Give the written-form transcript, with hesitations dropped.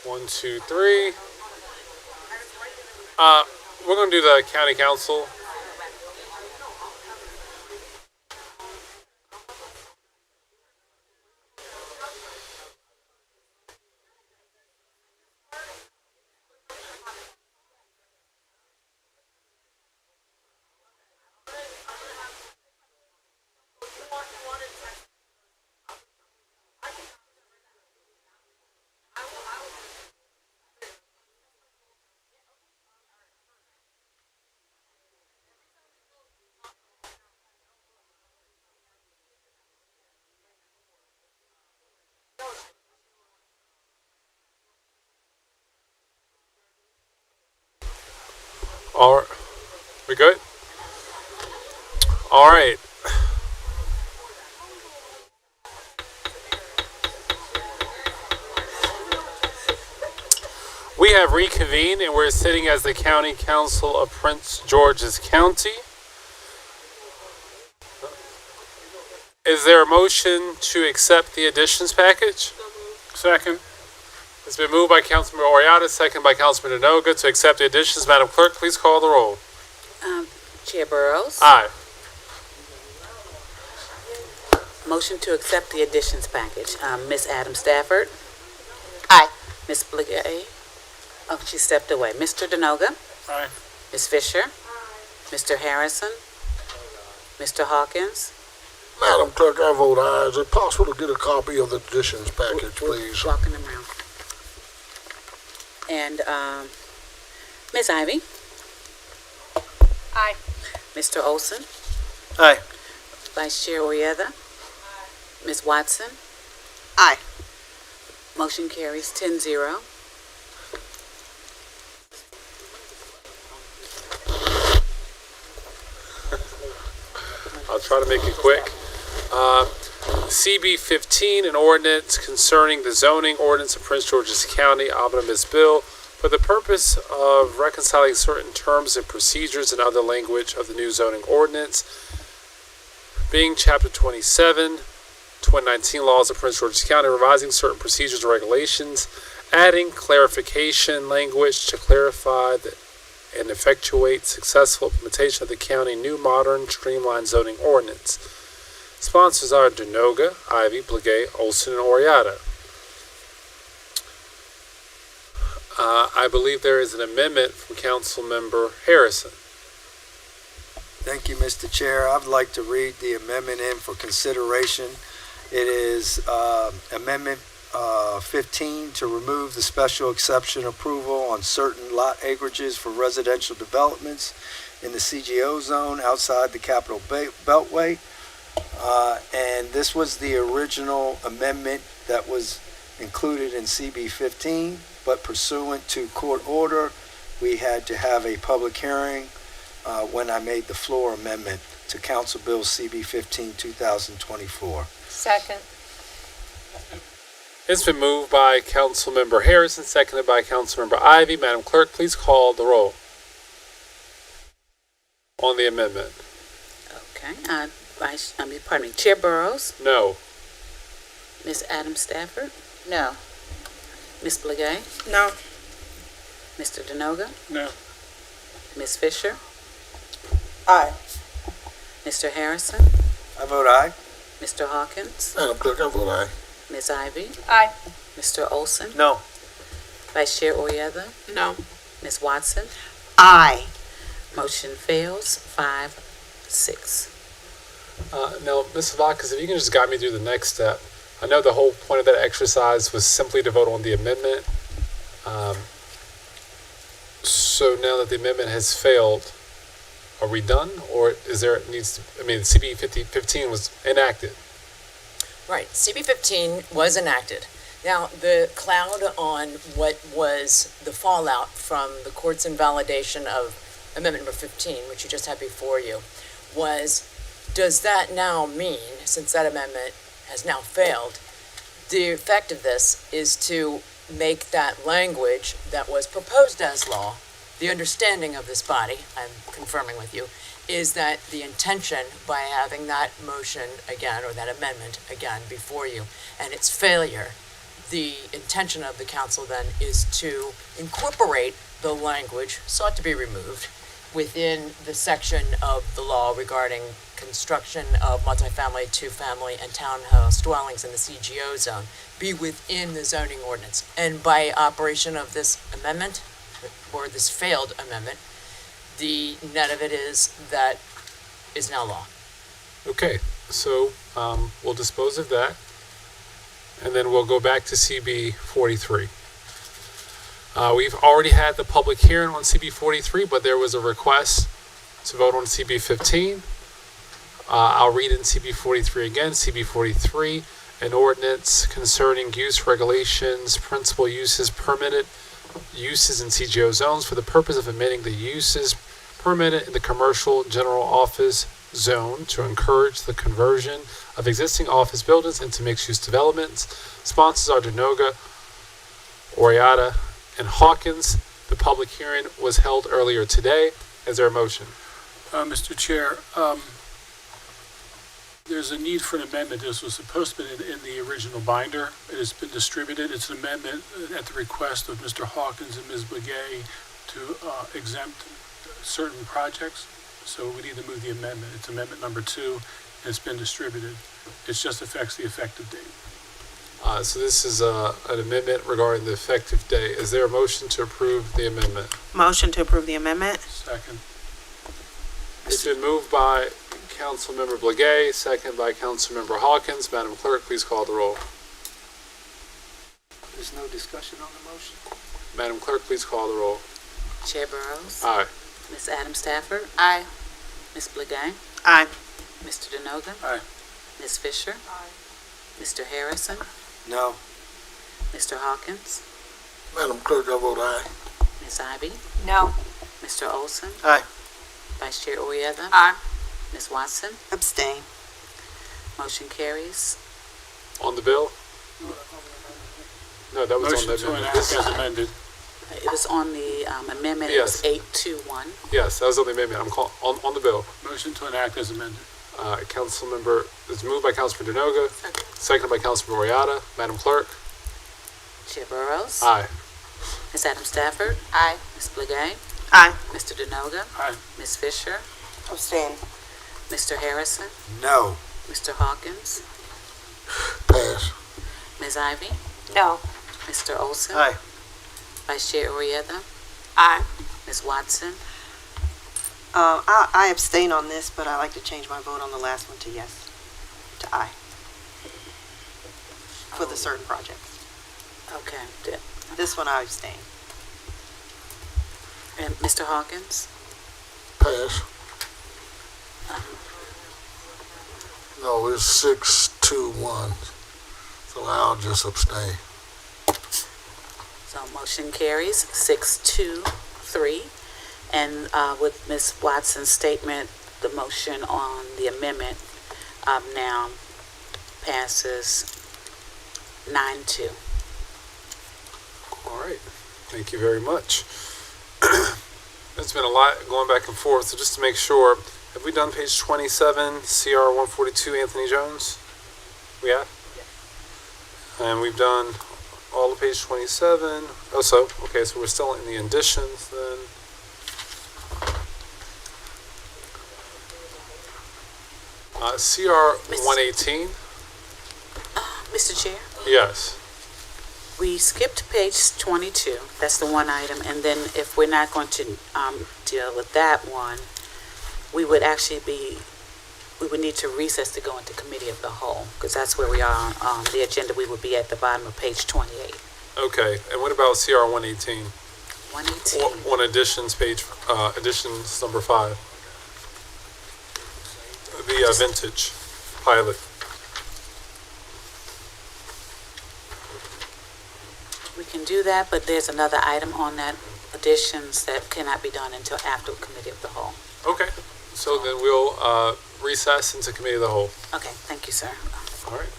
One, two, three. We're going to do the county council. All right. We good? All right. We have reconvened and we're sitting as the County Council of Prince George's County. Is there a motion to accept the additions package? Second. It's been moved by Councilman Oriata, second by Councilman Denoga to accept the additions. Madam Clerk, please call the roll. Chair Burrows. Aye. Motion to accept the additions package. Ms. Adams Stafford. Aye. Ms. Bligay. Oh, she stepped away. Mr. Denoga. Aye. Ms. Fisher. Mr. Harrison. Mr. Hawkins. Madam Clerk, I vote aye. Is it possible to get a copy of the additions package, please? Walking around. And Ms. Ivy. Aye. Mr. Olson. Aye. Vice Chair Oyetha. Ms. Watson. Aye. Motion carries 10-0. I'll try to make it quick. CB 15, an ordinance concerning the zoning ordinance of Prince George's County, omnibus bill, for the purpose of reconciling certain terms and procedures and other language of the new zoning ordinance, being Chapter 27, 2019 laws of Prince George's County, revising certain procedures and regulations, adding clarification language to clarify and effectuate successful implementation of the county new modern streamlined zoning ordinance. Sponsors are Denoga, Ivy, Bligay, Olson, and Oriata. I believe there is an amendment from Council Member Harrison. Thank you, Mr. Chair. I'd like to read the amendment in for consideration. It is Amendment 15 to remove the special exception approval on certain lot acreages for residential developments in the CGO zone outside the Capital Beltway. And this was the original amendment that was included in CB 15, but pursuant to court order, we had to have a public hearing when I made the floor amendment to Council Bill CB 15, 2024. Second. It's been moved by Councilmember Harrison, seconded by Councilmember Ivy. Madam Clerk, please call the roll on the amendment. Okay. Chair Burrows. No. Ms. Adams Stafford. No. Ms. Bligay. No. Mr. Denoga. No. Ms. Fisher. Aye. Mr. Harrison. I vote aye. Mr. Hawkins. Madam Clerk, I vote aye. Ms. Ivy. Aye. Mr. Olson. No. Vice Chair Oyetha. No. Ms. Watson. Aye. Motion fails 5-6. Now, Ms. Vacas, if you can just guide me through the next step. I know the whole point of that exercise was simply to vote on the amendment. So now that the amendment has failed, are we done? Or is there CB 15 was enacted. Right, CB 15 was enacted. Now, the cloud on what was the fallout from the court's invalidation of Amendment number 15, which you just had before you, was, does that now mean, since that amendment has now failed, the effect of this is to make that language that was proposed as law, the understanding of this body, I'm confirming with you, is that the intention by having that motion again, or that amendment again before you, and its failure the intention of the council then is to incorporate the language sought to be removed within the section of the law regarding construction of multifamily, two-family, and townhouse dwellings in the CGO zone be within the zoning ordinance. And by operation of this amendment, or this failed amendment, the net of it is that is now law. Okay, so we'll dispose of that, and then we'll go back to CB 43. We've already had the public hearing on CB 43, but there was a request to vote on CB 15. I'll read in CB 43 again. CB 43, an ordinance concerning use regulations, principal uses, permitted uses in CGO zones for the purpose of amending the uses permitted in the commercial general office zone to encourage the conversion of existing office buildings into mixed-use developments. Sponsors are Denoga, Oriata, and Hawkins. The public hearing was held earlier today. Is there a motion? Mr. Chair, there's a need for an amendment. This was supposed to be in the original binder. It has been distributed. It's an amendment at the request of Mr. Hawkins and Ms. Begay to exempt certain projects. So we need to move the amendment. It's amendment number 2, and it's been distributed. It just affects the effective date. So this is an amendment regarding the effective date. Is there a motion to approve the amendment? Motion to approve the amendment. Second. It's been moved by Councilmember Blagay, second by Councilmember Hawkins. Madam Clerk, please call the roll. There's no discussion on the motion? Madam Clerk, please call the roll. Chair Burrows. Aye. Ms. Adams Stafford. Aye. Ms. Blagay. Aye. Mr. Denoga. Aye. Ms. Fisher. Mr. Harrison. No. Mr. Hawkins. Madam Clerk, I vote aye. Ms. Ivy. No. Mr. Olson. Aye. Vice Chair Orieta. Aye. Ms. Watson. Abstain. Motion carries. On the bill? No, that was Motion on the to amendment. enact as amended. It was on the amendment. It was 821. Yes, that was on the amendment. I'm on the bill. Motion to enact as amended. Councilmember, it's moved by Councilmember Denoga, seconded by Councilmember Oriata. Madam Clerk? Chair Burrows. Aye. Ms. Adams Stafford. Aye. Ms. Blagay. Aye. Mr. Denoga. Aye. Ms. Fisher. Abstain. Mr. Harrison. No. Mr. Hawkins. Pass. Ms. Ivy. No. Mr. Olson. Aye. Vice Chair Orieta. Aye. Ms. Watson. I abstain on this, but I like to change my vote on the last one to yes, to aye. For the certain projects. Okay. This one I abstain. And Mr. Hawkins. Pass. No, it's 6-2-1. So I'll just abstain. So motion carries 6-2-3. And with Ms. Watson's statement, the motion on the amendment now passes 9-2. All right. Thank you very much. There's been a lot going back and forth, so just to make sure, have we done page 27, CR 142, Anthony Jones? We have? Yes. And we've done all of page 27. Oh, so, okay, so we're still in the additions then. CR 118, Mr. Chair, yes. we skipped page 22. That's the one item. And then if we're not going to deal with that one, we would need to recess to go into committee of the whole, because that's where we are on the agenda. We would be at the bottom of page 28. Okay, and what about CR 118? 118. On additions page, additions number 5. The vintage pilot. We can do that, but there's another item on that additions that cannot be done until after committee of the whole. Okay, so then we'll recess into committee of the whole. Okay, thank you, sir. All right.